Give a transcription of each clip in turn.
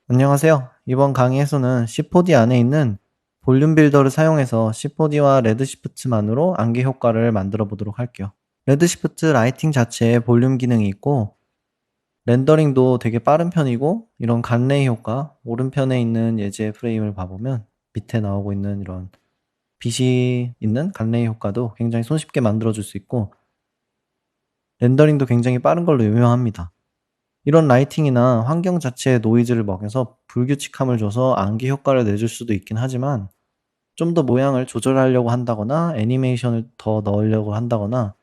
안녕하세요. 이번 강의에서는 C4D 안에 있는 볼륨 빌더를 사용해서 C4D와 레드시프트만으로 안개 효과를 만들어 보도록 할게요. 레드시프트 라이팅 자체에 볼륨 기능이 있고 렌더링도 되게 빠른 편이고, 이런 간레이 효과, 오른편에 있는 예제 프레임을 봐보면 밑에 나오고 있는 이런 빛이 있는 간레이 효과도 굉장히 손쉽게 만들어줄 수 있고, 렌더링도 굉장히 빠른 걸로 유명합니다. 이런 라이팅이나 환경 자체에 노이즈를 먹여서 불규칙함을 줘서 안개 효과를 내줄 수도 있긴 하지만, 좀 더 모양을 조절하려고 한다거나 애니메이션을 더 넣으려고 한다거나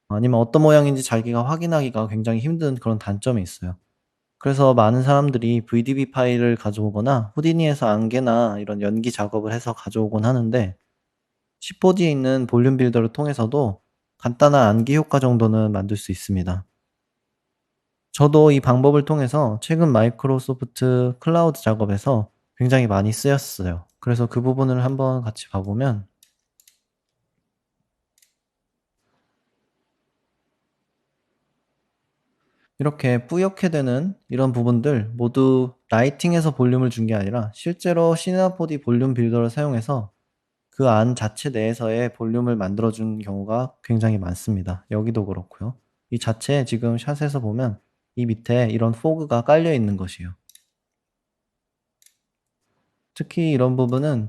아니면 어떤 모양인지 자기가 확인하기가 굉장히 힘든 그런 단점이 있어요. 그래서 많은 사람들이 VDB 파일을 가져오거나 후디니에서 안개나 이런 연기 작업을 해서 가져오곤 하는데, C4D에 있는 볼륨 빌더를 통해서도 간단한 안개 효과 정도는 만들 수 있습니다. 저도 이 방법을 통해서 최근 마이크로소프트 클라우드 작업에서 굉장히 많이 쓰였어요. 그래서 그 부분을 한번 같이 봐보면, 이렇게 뿌옇게 되는 이런 부분들 모두 라이팅에서 볼륨을 준 게 아니라 실제로 시네마4D 볼륨 빌더를 사용해서 그 안 자체 내에서의 볼륨을 만들어준 경우가 굉장히 많습니다. 여기도 그렇고요. 이 자체에 지금 샷에서 보면 이 밑에 이런 포그가 깔려 있는 것이에요. 특히 이런 부분은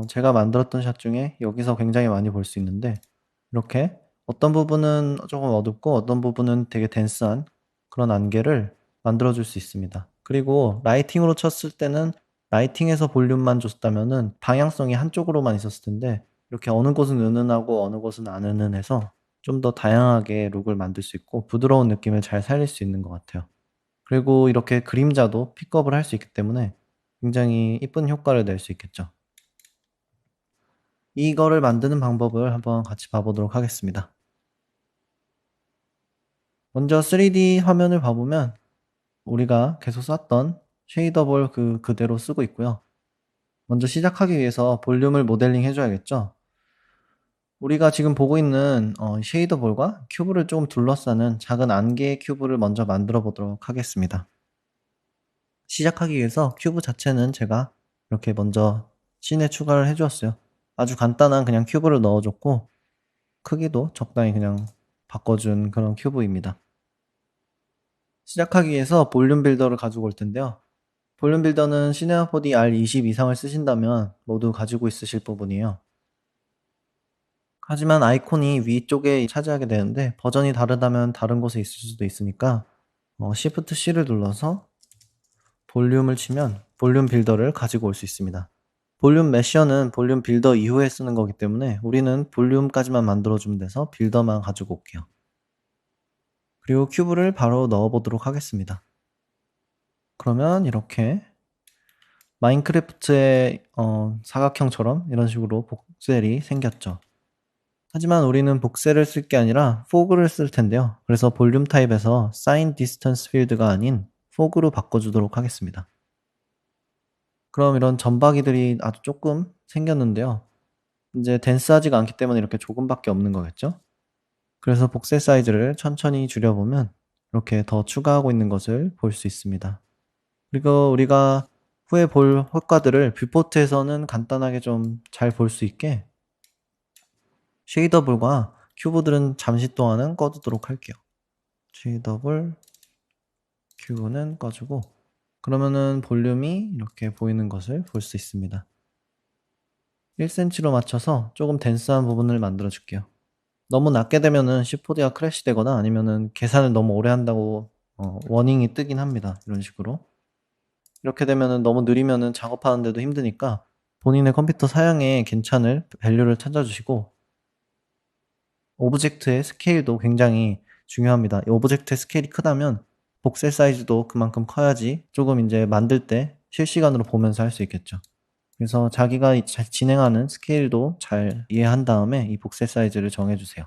제가 만들었던 샷 중에 여기서 굉장히 많이 볼 수 있는데, 이렇게 어떤 부분은 조금 어둡고 어떤 부분은 되게 댄스한 그런 안개를 만들어줄 수 있습니다. 그리고 라이팅으로 쳤을 때는 라이팅에서 볼륨만 줬다면은 방향성이 한쪽으로만 있었을 텐데, 이렇게 어느 곳은 은은하고 어느 곳은 안 은은해서 좀 더 다양하게 룩을 만들 수 있고 부드러운 느낌을 잘 살릴 수 있는 것 같아요. 그리고 이렇게 그림자도 픽업을 할 수 있기 때문에 굉장히 이쁜 효과를 낼 수 있겠죠. 이거를 만드는 방법을 한번 같이 봐보도록 하겠습니다. 먼저 3D 화면을 봐보면 우리가 계속 썼던 쉐이더볼 그대로 쓰고 있고요. 먼저 시작하기 위해서 볼륨을 모델링 해줘야겠죠. 우리가 지금 보고 있는 쉐이더볼과 큐브를 조금 둘러싸는 작은 안개 큐브를 먼저 만들어 보도록 하겠습니다. 시작하기 위해서 큐브 자체는 제가 이렇게 먼저 씬에 추가를 해주었어요. 아주 간단한 그냥 큐브를 넣어줬고, 크기도 적당히 그냥 바꿔준 그런 큐브입니다. 시작하기 위해서 볼륨 빌더를 가지고 올 텐데요. 볼륨 빌더는 시네마4D R20 이상을 쓰신다면 모두 가지고 있으실 부분이에요. 하지만 아이콘이 위쪽에 차지하게 되는데 버전이 다르다면 다른 곳에 있을 수도 있으니까 Shift C를 눌러서 볼륨을 치면 볼륨 빌더를 가지고 올 수 있습니다. 볼륨 메셔는 볼륨 빌더 이후에 쓰는 거기 때문에 우리는 볼륨까지만 만들어주면 돼서 빌더만 가지고 올게요. 그리고 큐브를 바로 넣어보도록 하겠습니다. 그러면 이렇게 마인크래프트의 사각형처럼 이런 식으로 복셀이 생겼죠. 하지만 우리는 복셀을 쓸 게 아니라 포그를 쓸 텐데요. 그래서 볼륨 타입에서 사인 디스턴스 필드가 아닌 포그로 바꿔주도록 하겠습니다. 그럼 이런 점박이들이 아주 조금 생겼는데요. 이제 댄스하지가 않기 때문에 이렇게 조금밖에 없는 거겠죠? 그래서 복셀 사이즈를 천천히 줄여보면 이렇게 더 추가하고 있는 것을 볼 수 있습니다. 그리고 우리가 후에 볼 효과들을 뷰포트에서는 간단하게 좀 잘 볼 수 있게 쉐이더볼과 큐브들은 잠시 동안은 꺼두도록 할게요. 쉐이더볼, 큐브는 꺼주고, 그러면은 볼륨이 이렇게 보이는 것을 볼 수 있습니다. 1cm로 맞춰서 조금 댄스한 부분을 만들어 줄게요. 너무 낮게 되면은 C4D가 크래시 되거나 아니면은 계산을 너무 오래 한다고 워닝이 뜨긴 합니다. 이런 식으로. 이렇게 되면은 너무 느리면은 작업하는데도 힘드니까 본인의 컴퓨터 사양에 괜찮을 밸류를 찾아주시고, 오브젝트의 스케일도 굉장히 중요합니다. 이 오브젝트의 스케일이 크다면 복셀 사이즈도 그만큼 커야지 조금 이제 만들 때 실시간으로 보면서 할 수 있겠죠. 그래서 자기가 진행하는 스케일도 잘 이해한 다음에 이 복셀 사이즈를 정해주세요.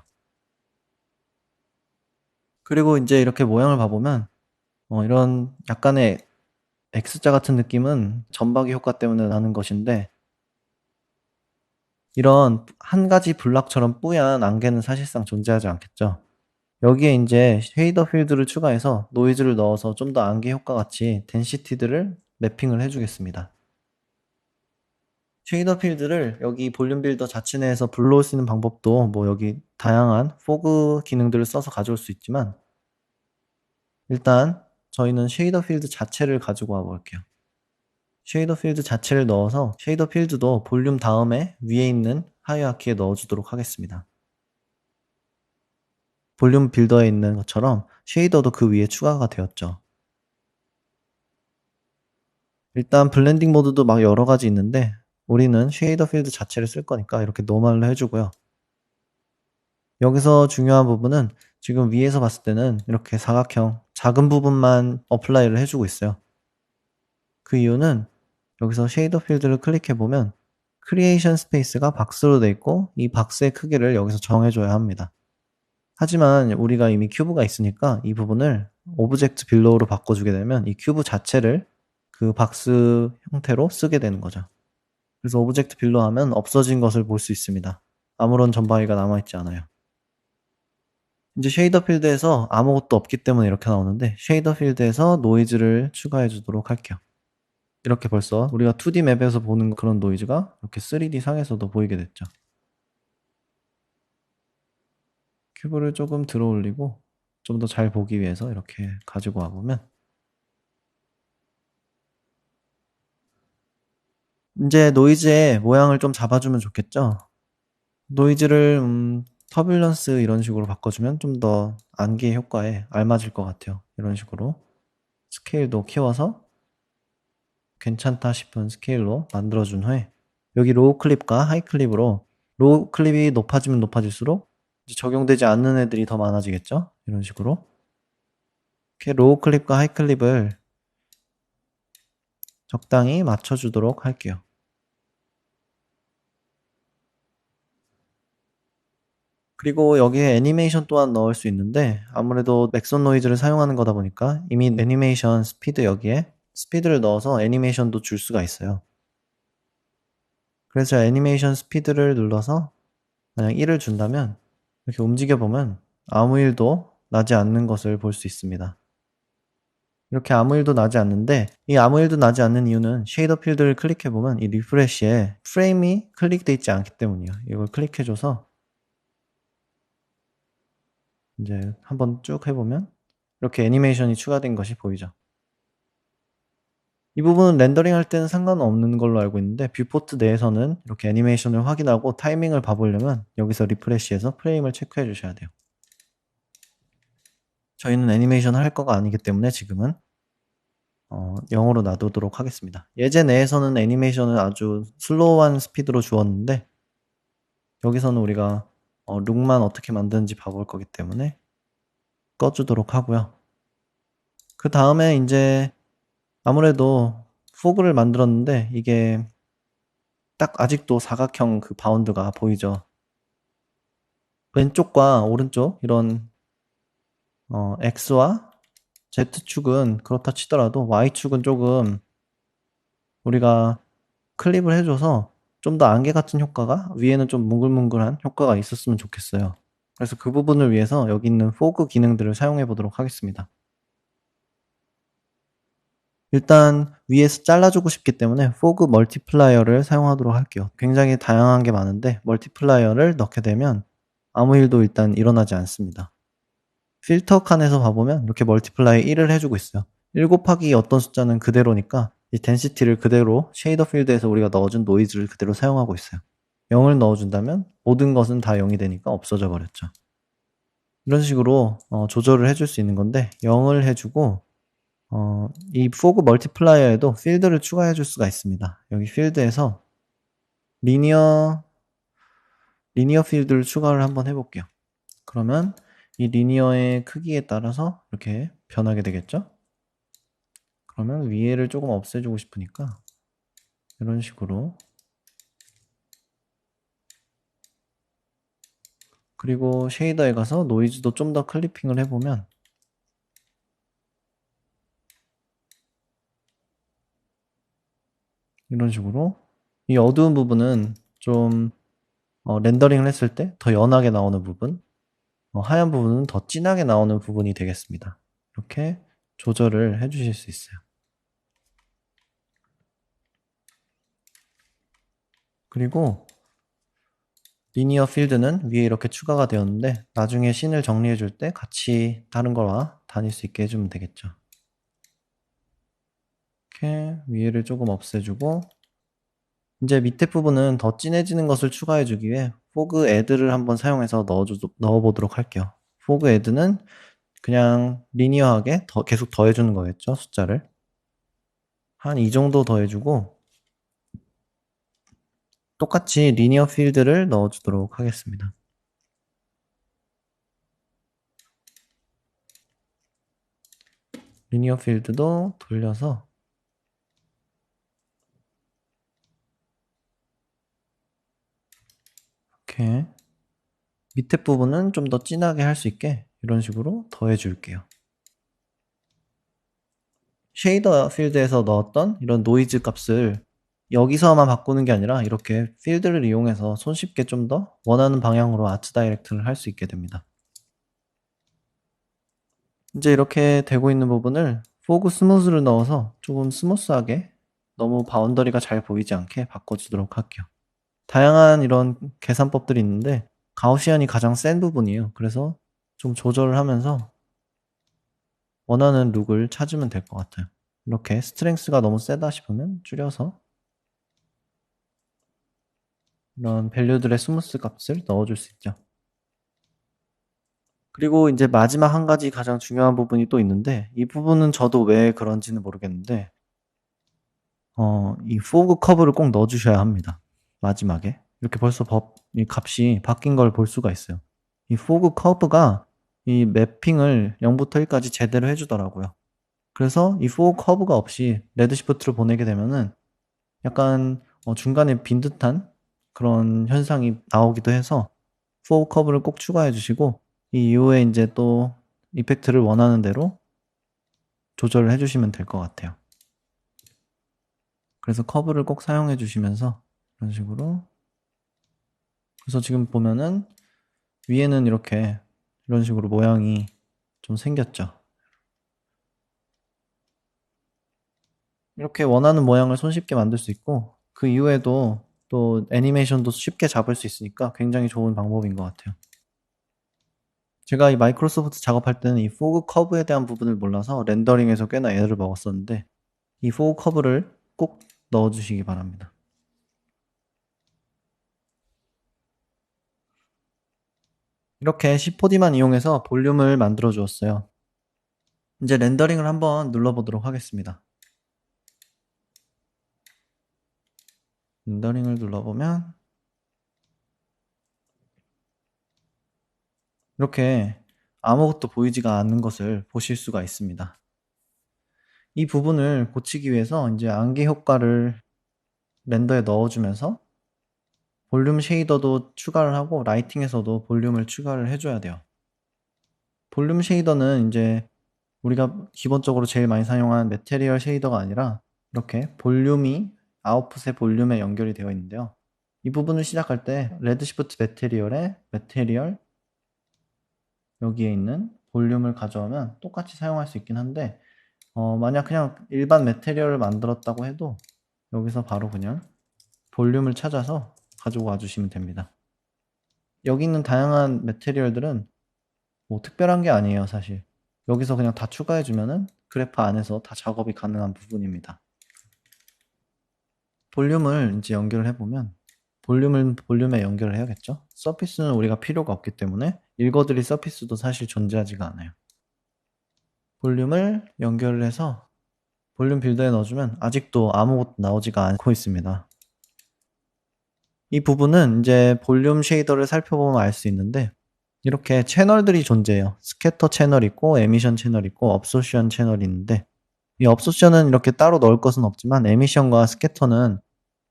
그리고 이제 이렇게 모양을 봐보면 이런 약간의 X자 같은 느낌은 점박이 효과 때문에 나는 것인데, 이런 한 가지 블럭처럼 뿌연 안개는 사실상 존재하지 않겠죠. 여기에 이제 쉐이더 필드를 추가해서 노이즈를 넣어서 좀 더 안개 효과 같이 덴시티들을 매핑을 해주겠습니다. 쉐이더 필드를 여기 볼륨 빌더 자체 내에서 불러올 수 있는 방법도 뭐 여기 다양한 포그 기능들을 써서 가져올 수 있지만 일단 저희는 쉐이더 필드 자체를 가지고 와 볼게요. 쉐이더 필드 자체를 넣어서 쉐이더 필드도 볼륨 다음에 위에 있는 하이어키에 넣어주도록 하겠습니다. 볼륨 빌더에 있는 것처럼 쉐이더도 그 위에 추가가 되었죠. 일단 블렌딩 모드도 막 여러 가지 있는데 우리는 쉐이더 필드 자체를 쓸 거니까 이렇게 노멀로 해주고요. 여기서 중요한 부분은 지금 위에서 봤을 때는 이렇게 사각형 작은 부분만 어플라이를 해주고 있어요. 그 이유는 여기서 쉐이더 필드를 클릭해 보면 크리에이션 스페이스가 박스로 되어 있고 이 박스의 크기를 여기서 정해줘야 합니다. 하지만 우리가 이미 큐브가 있으니까 이 부분을 오브젝트 빌로우로 바꿔주게 되면 이 큐브 자체를 그 박스 형태로 쓰게 되는 거죠. 그래서 오브젝트 빌로우 하면 없어진 것을 볼 수 있습니다. 아무런 전방위가 남아있지 않아요. 이제 쉐이더 필드에서 아무것도 없기 때문에 이렇게 나오는데 쉐이더 필드에서 노이즈를 추가해 주도록 할게요. 이렇게 벌써 우리가 2D 맵에서 보는 그런 노이즈가 이렇게 3D 상에서도 보이게 됐죠. 큐브를 조금 들어 올리고 좀 더 잘 보기 위해서 이렇게 가지고 와보면 이제 노이즈의 모양을 좀 잡아주면 좋겠죠. 노이즈를 터뷸런스 이런 식으로 바꿔주면 좀 더 안개 효과에 알맞을 것 같아요. 이런 식으로 스케일도 키워서 괜찮다 싶은 스케일로 만들어준 후에 여기 로우 클립과 하이 클립으로 로우 클립이 높아지면 높아질수록 이제 적용되지 않는 애들이 더 많아지겠죠. 이런 식으로 이렇게 로우 클립과 하이 클립을 적당히 맞춰주도록 할게요. 그리고 여기에 애니메이션 또한 넣을 수 있는데 아무래도 맥선 노이즈를 사용하는 거다 보니까 이미 애니메이션 스피드 여기에 스피드를 넣어서 애니메이션도 줄 수가 있어요. 그래서 애니메이션 스피드를 눌러서 만약 1을 준다면 이렇게 움직여 보면 아무 일도 나지 않는 것을 볼 수 있습니다. 이렇게 아무 일도 나지 않는데 이 아무 일도 나지 않는 이유는 쉐이더 필드를 클릭해 보면 이 리프레시에 프레임이 클릭되어 있지 않기 때문이에요. 이걸 클릭해줘서 이제 한번 쭉 해보면 이렇게 애니메이션이 추가된 것이 보이죠. 이 부분은 렌더링 할 때는 상관없는 걸로 알고 있는데 뷰포트 내에서는 이렇게 애니메이션을 확인하고 타이밍을 봐보려면 여기서 리프레시해서 프레임을 체크해 주셔야 돼요. 저희는 애니메이션 할 거가 아니기 때문에 지금은 0으로 놔두도록 하겠습니다. 예제 내에서는 애니메이션을 아주 슬로우한 스피드로 주었는데 여기서는 우리가 룩만 어떻게 만드는지 봐볼 거기 때문에 꺼주도록 하고요. 그 다음에 이제 아무래도 포그를 만들었는데 이게 딱 아직도 사각형 그 바운드가 보이죠. 왼쪽과 오른쪽 이런 X와 Z축은 그렇다 치더라도 Y축은 조금 우리가 클립을 해줘서 좀 더 안개 같은 효과가 위에는 좀 뭉글뭉글한 효과가 있었으면 좋겠어요. 그래서 그 부분을 위해서 여기 있는 포그 기능들을 사용해 보도록 하겠습니다. 일단 위에서 잘라주고 싶기 때문에 포그 멀티플라이어를 사용하도록 할게요. 굉장히 다양한 게 많은데 멀티플라이어를 넣게 되면 아무 일도 일단 일어나지 않습니다. 필터 칸에서 봐보면 이렇게 멀티플라이 1을 해주고 있어요. 1 곱하기 어떤 숫자는 그대로니까 이 덴시티를 그대로 쉐이더 필드에서 우리가 넣어준 노이즈를 그대로 사용하고 있어요. 0을 넣어준다면 모든 것은 다 0이 되니까 없어져 버렸죠. 이런 식으로 조절을 해줄 수 있는 건데 0을 해주고 이 포그 멀티플라이어에도 필드를 추가해 줄 수가 있습니다. 여기 필드에서 리니어 필드를 추가를 한번 해볼게요. 그러면 이 리니어의 크기에 따라서 이렇게 변하게 되겠죠? 그러면 위에를 조금 없애주고 싶으니까 이런 식으로 그리고 쉐이더에 가서 노이즈도 좀 더 클리핑을 해보면 이런 식으로 이 어두운 부분은 좀 렌더링을 했을 때 더 연하게 나오는 부분 하얀 부분은 더 진하게 나오는 부분이 되겠습니다. 이렇게 조절을 해주실 수 있어요. 그리고 리니어 필드는 위에 이렇게 추가가 되었는데 나중에 씬을 정리해 줄 때 같이 다른 거와 다닐 수 있게 해주면 되겠죠. 이렇게 위에를 조금 없애주고 이제 밑에 부분은 더 진해지는 것을 추가해 주기 위해 포그 애드를 한번 사용해서 넣어보도록 할게요. 포그 애드는 그냥 리니어하게 계속 더해주는 거겠죠, 숫자를. 한 이 정도 더해주고 똑같이 리니어 필드를 넣어주도록 하겠습니다. 리니어 필드도 돌려서 이렇게 밑에 부분은 좀 더 진하게 할 수 있게 이런 식으로 더해 줄게요. 쉐이더 필드에서 넣었던 이런 노이즈 값을 여기서만 바꾸는 게 아니라 이렇게 필드를 이용해서 손쉽게 좀 더 원하는 방향으로 아트 다이렉트를 할 수 있게 됩니다. 이제 이렇게 되고 있는 부분을 포그 스무스를 넣어서 조금 스무스하게 너무 바운더리가 잘 보이지 않게 바꿔주도록 할게요. 다양한 이런 계산법들이 있는데 가우시안이 가장 센 부분이에요. 그래서 좀 조절을 하면서 원하는 룩을 찾으면 될 것 같아요. 이렇게 스트렝스가 너무 세다 싶으면 줄여서 이런 밸류들의 스무스 값을 넣어줄 수 있죠. 그리고 이제 마지막 한 가지 가장 중요한 부분이 또 있는데 이 부분은 저도 왜 그런지는 모르겠는데 이 포그 커브를 꼭 넣어주셔야 합니다. 마지막에 이렇게 벌써 이 값이 바뀐 걸 볼 수가 있어요. 이 포그 커브가 이 매핑을 0부터 1까지 제대로 해주더라고요. 그래서 이 포그 커브가 없이 레드 시프트를 보내게 되면은 약간 중간에 빈 듯한 그런 현상이 나오기도 해서 포그 커브를 꼭 추가해 주시고 이 이후에 이제 또 이펙트를 원하는 대로 조절을 해주시면 될 것 같아요. 그래서 커브를 꼭 사용해 주시면서 이런 식으로 그래서 지금 보면은 위에는 이렇게 이런 식으로 모양이 좀 생겼죠. 이렇게 원하는 모양을 손쉽게 만들 수 있고 그 이후에도 또 애니메이션도 쉽게 잡을 수 있으니까 굉장히 좋은 방법인 것 같아요. 제가 이 마이크로소프트 작업할 때는 이 포그 커브에 대한 부분을 몰라서 렌더링에서 꽤나 애를 먹었었는데 이 포그 커브를 꼭 넣어주시기 바랍니다. 이렇게 C4D만 이용해서 볼륨을 만들어 주었어요. 이제 렌더링을 한번 눌러보도록 하겠습니다. 렌더링을 눌러보면 이렇게 아무것도 보이지가 않는 것을 보실 수가 있습니다. 이 부분을 고치기 위해서 이제 안개 효과를 렌더에 넣어주면서 볼륨 쉐이더도 추가를 하고 라이팅에서도 볼륨을 추가를 해줘야 돼요. 볼륨 쉐이더는 이제 우리가 기본적으로 제일 많이 사용한 매테리얼 쉐이더가 아니라 이렇게 볼륨이 아웃풋의 볼륨에 연결이 되어 있는데요. 이 부분을 시작할 때 레드 시프트 매테리얼에 매테리얼 여기에 있는 볼륨을 가져오면 똑같이 사용할 수 있긴 한데 만약 그냥 일반 매테리얼을 만들었다고 해도 여기서 바로 그냥 볼륨을 찾아서 가지고 와 주시면 됩니다. 여기 있는 다양한 매테리얼들은 뭐 특별한 게 아니에요, 사실. 여기서 그냥 다 추가해 주면은 그래프 안에서 다 작업이 가능한 부분입니다. 볼륨을 이제 연결을 해보면 볼륨을 볼륨에 연결을 해야겠죠? 서피스는 우리가 필요가 없기 때문에 읽어드릴 서피스도 사실 존재하지가 않아요. 볼륨을 연결을 해서 볼륨 빌더에 넣어주면 아직도 아무것도 나오지가 않고 있습니다. 이 부분은 이제 볼륨 쉐이더를 살펴보면 알 수 있는데 이렇게 채널들이 존재해요. 스캐터 채널 있고 에미션 채널 있고 업소션 채널이 있는데 이 업소션은 이렇게 따로 넣을 것은 없지만 에미션과 스캐터는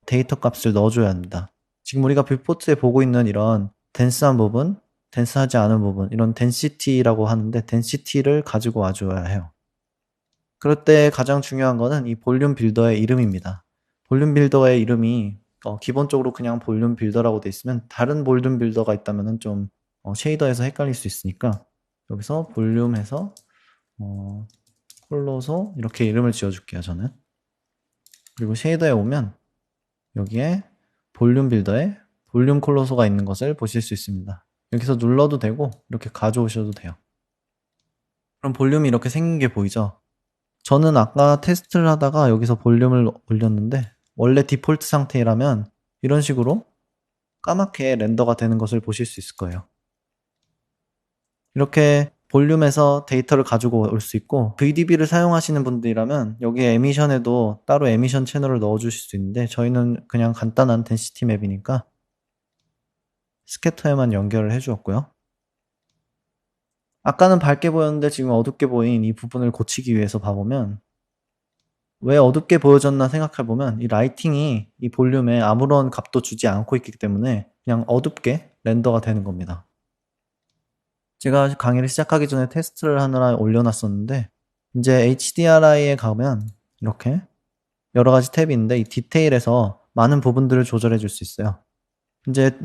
데이터 값을 넣어줘야 합니다. 지금 우리가 뷰포트에 보고 있는 이런 덴스한 부분, 덴스하지 않은 부분 이런 덴시티라고 하는데 덴시티를 가지고 와줘야 해요. 그럴 때 가장 중요한 거는 이 볼륨 빌더의 이름입니다. 볼륨 빌더의 이름이 기본적으로 그냥 볼륨 빌더라고 돼 있으면 다른 볼륨 빌더가 있다면 좀 쉐이더에서 헷갈릴 수 있으니까 여기서 볼륨해서 콜로소 이렇게 이름을 지어줄게요, 저는. 그리고 쉐이더에 오면 여기에 볼륨 빌더에 볼륨 콜로소가 있는 것을 보실 수 있습니다. 여기서 눌러도 되고 이렇게 가져오셔도 돼요. 그럼 볼륨이 이렇게 생긴 게 보이죠? 저는 아까 테스트를 하다가 여기서 볼륨을 올렸는데 원래 디폴트 상태라면 이런 식으로 까맣게 렌더가 되는 것을 보실 수 있을 거예요. 이렇게 볼륨에서 데이터를 가지고 올 수 있고 VDB를 사용하시는 분들이라면 여기에 에미션에도 따로 에미션 채널을 넣어 주실 수 있는데 저희는 그냥 간단한 덴시티 맵이니까 스캐터에만 연결을 해 주었고요. 아까는 밝게 보였는데 지금 어둡게 보인 이 부분을 고치기 위해서 봐보면 왜 어둡게 보여졌나 생각해보면 이 라이팅이 이 볼륨에 아무런 값도 주지 않고 있기 때문에 그냥 어둡게 렌더가 되는 겁니다. 제가 강의를 시작하기 전에 테스트를 하느라 올려놨었는데 이제 HDRI에 가면 이렇게 여러 가지 탭이 있는데 이 디테일에서 많은 부분들을 조절해 줄 수 있어요. 이제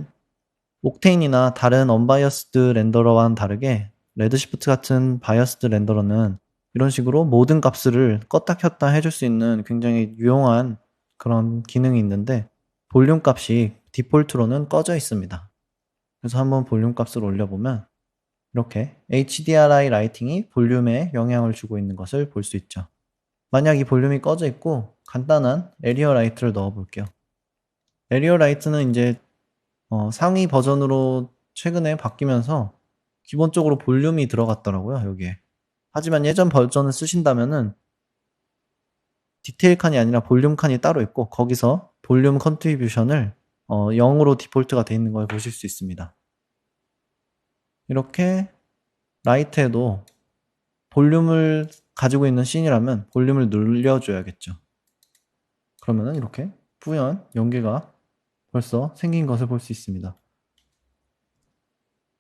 옥테인이나 다른 언바이어스드 렌더러와는 다르게 레드시프트 같은 바이어스드 렌더러는 이런 식으로 모든 값을 껐다 켰다 해줄 수 있는 굉장히 유용한 그런 기능이 있는데 볼륨 값이 디폴트로는 꺼져 있습니다. 그래서 한번 볼륨 값을 올려보면 이렇게 HDRI 라이팅이 볼륨에 영향을 주고 있는 것을 볼 수 있죠. 만약 이 볼륨이 꺼져 있고 간단한 에리어 라이트를 넣어 볼게요. 에리어 라이트는 이제 상위 버전으로 최근에 바뀌면서 기본적으로 볼륨이 들어갔더라고요, 여기에. 하지만 예전 버전을 쓰신다면은 디테일 칸이 아니라 볼륨 칸이 따로 있고 거기서 볼륨 컨트리뷰션을 0으로 디폴트가 되어 있는 걸 보실 수 있습니다. 이렇게 라이트에도 볼륨을 가지고 있는 씬이라면 볼륨을 늘려줘야겠죠. 그러면은 이렇게 뿌연 연기가 벌써 생긴 것을 볼 수 있습니다.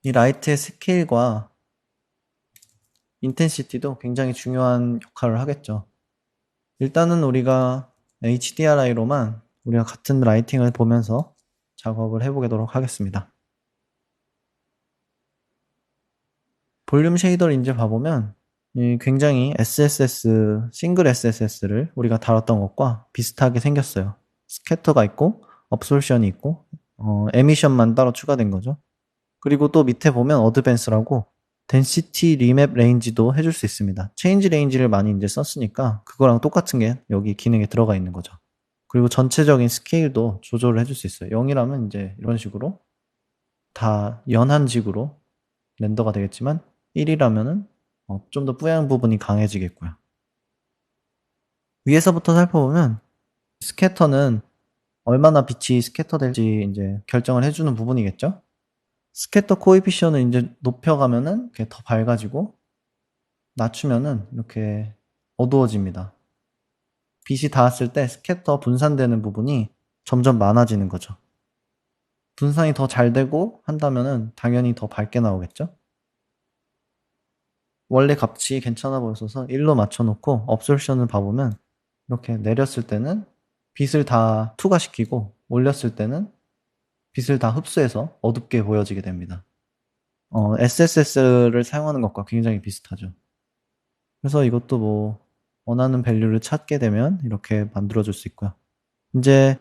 이 라이트의 스케일과 인텐시티도 굉장히 중요한 역할을 하겠죠. 일단은 우리가 HDRI로만 우리가 같은 라이팅을 보면서 작업을 해보도록 하겠습니다. 볼륨 쉐이더를 이제 봐보면 굉장히 SSS, 싱글 SSS를 우리가 다뤘던 것과 비슷하게 생겼어요. 스캐터가 있고 업솔션이 있고 에미션만 따로 추가된 거죠. 그리고 또 밑에 보면 어드밴스라고 덴시티 리맵 레인지도 해줄 수 있습니다. 체인지 레인지를 많이 이제 썼으니까 그거랑 똑같은 게 여기 기능에 들어가 있는 거죠. 그리고 전체적인 스케일도 조절을 해줄 수 있어요. 0이라면 이제 이런 식으로 다 연한직으로 렌더가 되겠지만 1이라면은 좀 더 뿌연 부분이 강해지겠고요. 위에서부터 살펴보면 스캐터는 얼마나 빛이 스캐터 될지 이제 결정을 해주는 부분이겠죠. 스캐터 코에피션을 이제 높여가면은 이렇게 더 밝아지고 낮추면은 이렇게 어두워집니다. 빛이 닿았을 때 스캐터 분산되는 부분이 점점 많아지는 거죠. 분산이 더 잘 되고 한다면은 당연히 더 밝게 나오겠죠. 원래 값이 괜찮아 보였어서 1로 맞춰놓고 업솔션을 봐보면 이렇게 내렸을 때는 빛을 다 투과시키고 올렸을 때는 빛을 다 흡수해서 어둡게 보여지게 됩니다. SSS를 사용하는 것과 굉장히 비슷하죠. 그래서 이것도 뭐 원하는 밸류를 찾게 되면 이렇게 만들어줄 수 있고요. 이제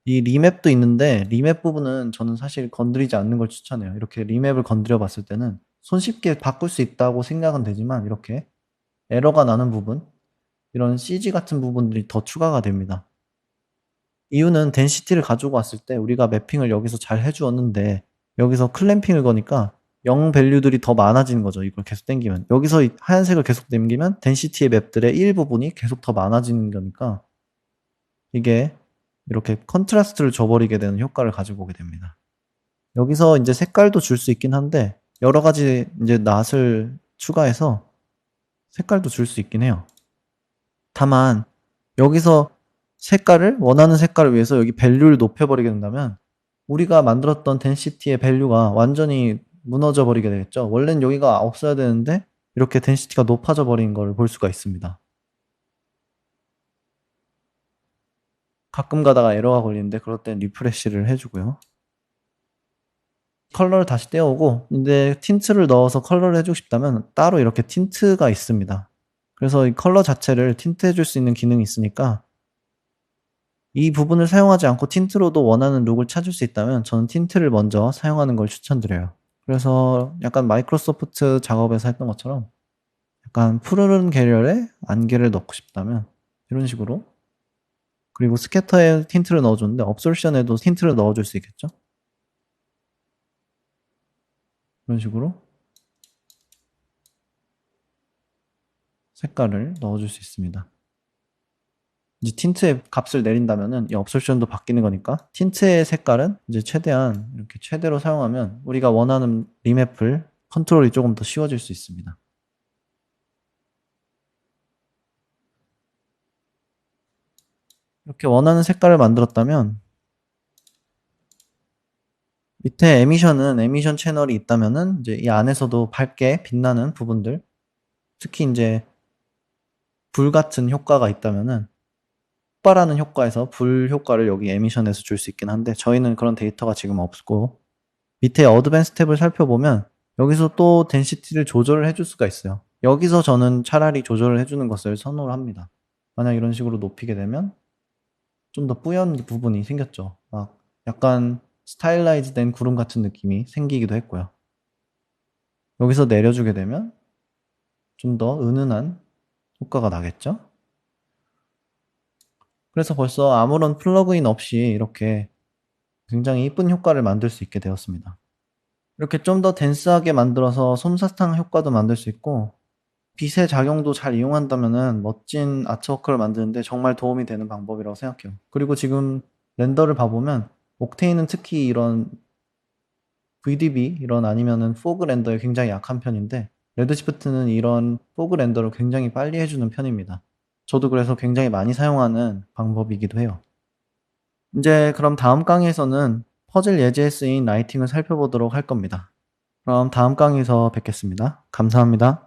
이 리맵도 있는데 리맵 부분은 저는 사실 건드리지 않는 걸 추천해요. 이렇게 리맵을 건드려 봤을 때는 손쉽게 바꿀 수 있다고 생각은 되지만 이렇게 에러가 나는 부분, 이런 CG 같은 부분들이 더 추가가 됩니다. 이유는 덴시티를 가지고 왔을 때 우리가 매핑을 여기서 잘 해주었는데 여기서 클램핑을 거니까 0 밸류들이 더 많아지는 거죠. 이걸 계속 당기면. 여기서 하얀색을 계속 당기면 덴시티의 맵들의 일부분이 계속 더 많아지는 거니까 이게 이렇게 컨트라스트를 줘버리게 되는 효과를 가지고 오게 됩니다. 여기서 이제 색깔도 줄 수 있긴 한데 여러 가지 이제 낫을 추가해서 색깔도 줄 수 있긴 해요. 다만 여기서 색깔을 원하는 색깔을 위해서 여기 밸류를 높여버리게 된다면 우리가 만들었던 덴시티의 밸류가 완전히 무너져 버리게 되겠죠. 원래는 여기가 없어야 되는데 이렇게 덴시티가 높아져 버린 걸 볼 수가 있습니다. 가끔 가다가 에러가 걸리는데 그럴 땐 리프레시를 해주고요. 컬러를 다시 떼어오고 이제 틴트를 넣어서 컬러를 해주고 싶다면 따로 이렇게 틴트가 있습니다. 그래서 이 컬러 자체를 틴트 해줄 수 있는 기능이 있으니까 이 부분을 사용하지 않고 틴트로도 원하는 룩을 찾을 수 있다면 저는 틴트를 먼저 사용하는 걸 추천드려요. 그래서 약간 마이크로소프트 작업에서 했던 것처럼 약간 푸르른 계열의 안개를 넣고 싶다면 이런 식으로, 그리고 스캐터에 틴트를 넣어줬는데 업솔션에도 틴트를 넣어줄 수 있겠죠? 이런 식으로 색깔을 넣어줄 수 있습니다. 이제 틴트의 값을 내린다면은 이 업솔션도 바뀌는 거니까 틴트의 색깔은 이제 최대한 이렇게 최대로 사용하면 우리가 원하는 리맵을 컨트롤이 조금 더 쉬워질 수 있습니다. 이렇게 원하는 색깔을 만들었다면 밑에 에미션 채널이 있다면은 이제 이 안에서도 밝게 빛나는 부분들, 특히 이제 불 같은 효과가 있다면은 폭발하는 효과에서 불 효과를 여기 에미션에서 줄 수 있긴 한데 저희는 그런 데이터가 지금 없고, 밑에 어드밴스 탭을 살펴보면 여기서 또 덴시티를 조절을 해줄 수가 있어요. 여기서 저는 차라리 조절을 해주는 것을 선호를 합니다. 만약 이런 식으로 높이게 되면 좀 더 뿌연 부분이 생겼죠. 막 약간 스타일라이즈 된 구름 같은 느낌이 생기기도 했고요. 여기서 내려주게 되면 좀 더 은은한 효과가 나겠죠? 그래서 벌써 아무런 플러그인 없이 이렇게 굉장히 이쁜 효과를 만들 수 있게 되었습니다. 이렇게 좀 더 댄스하게 만들어서 솜사탕 효과도 만들 수 있고 빛의 작용도 잘 이용한다면은 멋진 아트워크를 만드는데 정말 도움이 되는 방법이라고 생각해요. 그리고 지금 렌더를 봐보면 옥테인은 특히 이런 VDB 이런 아니면은 포그 렌더에 굉장히 약한 편인데 레드시프트는 이런 포그 렌더를 굉장히 빨리 해주는 편입니다. 저도 그래서 굉장히 많이 사용하는 방법이기도 해요. 이제 그럼 다음 강의에서는 퍼즐 예제에 쓰인 라이팅을 살펴보도록 할 겁니다. 그럼 다음 강의에서 뵙겠습니다. 감사합니다.